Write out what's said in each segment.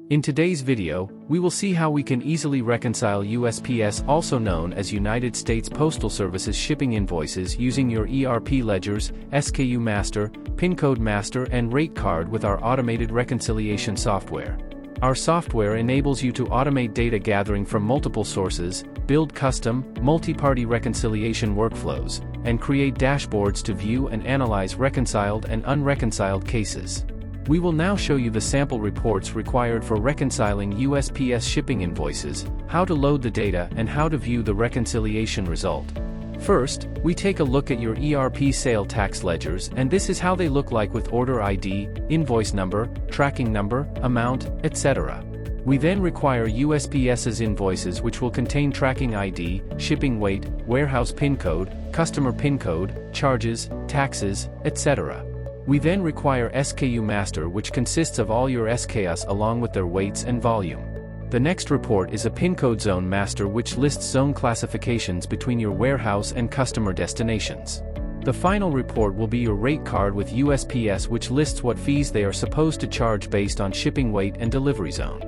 In today's video, we will see how we can easily reconcile USPS, also known as United States Postal Service's shipping invoices, using your ERP ledgers, SKU Master, PIN Code Master and Rate Card with our automated reconciliation software. Our software enables you to automate data gathering from multiple sources, build custom, multi-party reconciliation workflows, and create dashboards to view and analyze reconciled and unreconciled cases. We will now show you the sample reports required for reconciling USPS shipping invoices, how to load the data and how to view the reconciliation result. First, we take a look at your ERP sales tax ledgers, and this is how they look like with order ID, invoice number, tracking number, amount, etc. We then require USPS's invoices, which will contain tracking ID, shipping weight, warehouse PIN code, customer PIN code, charges, taxes, etc. We then require SKU Master, which consists of all your SKUs along with their weights and volume. The next report is a PIN Code Zone Master, which lists zone classifications between your warehouse and customer destinations. The final report will be your rate card with USPS, which lists what fees they are supposed to charge based on shipping weight and delivery zone.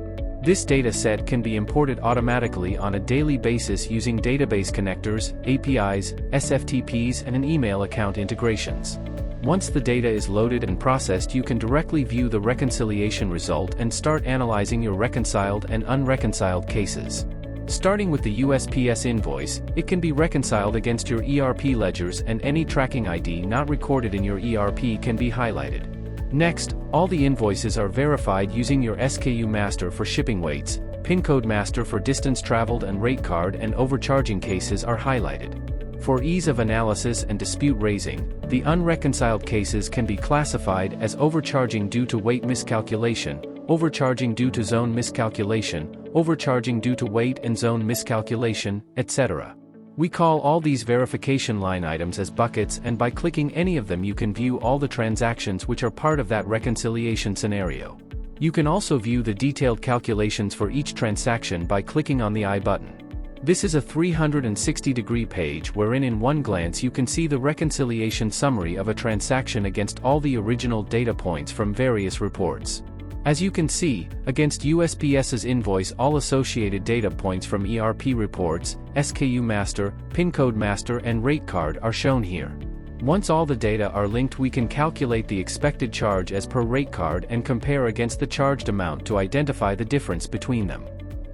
This data set can be imported automatically on a daily basis using database connectors, APIs, SFTPs and an email account integrations. Once the data is loaded and processed, you can directly view the reconciliation result and start analyzing your reconciled and unreconciled cases. Starting with the USPS invoice, it can be reconciled against your ERP ledgers, and any tracking ID not recorded in your ERP can be highlighted. Next, all the invoices are verified using your SKU Master for shipping weights, PIN Code Master for distance traveled, and Rate Card and overcharging cases are highlighted. For ease of analysis and dispute raising, the unreconciled cases can be classified as overcharging due to weight miscalculation, overcharging due to zone miscalculation, overcharging due to weight and zone miscalculation, etc. We call all these verification line items as buckets, and by clicking any of them you can view all the transactions which are part of that reconciliation scenario. You can also view the detailed calculations for each transaction by clicking on the I button. This is a 360-degree page wherein in one glance you can see the reconciliation summary of a transaction against all the original data points from various reports. As you can see, against USPS's invoice, all associated data points from ERP reports, SKU Master, PIN Code Master and Rate Card are shown here. Once all the data are linked, we can calculate the expected charge as per Rate Card and compare against the charged amount to identify the difference between them.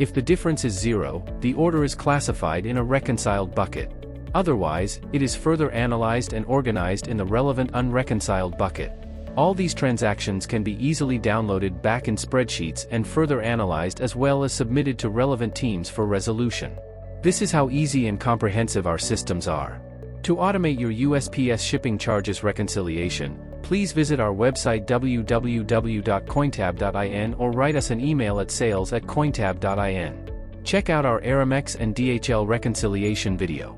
If the difference is 0, the order is classified in a reconciled bucket. Otherwise, it is further analyzed and organized in the relevant unreconciled bucket. All these transactions can be easily downloaded back in spreadsheets and further analyzed, as well as submitted to relevant teams for resolution. This is how easy and comprehensive our systems are. To automate your USPS shipping charges reconciliation, please visit our website www.cointab.in or write us an email at sales@cointab.in. Check out our Aramex and DHL reconciliation video.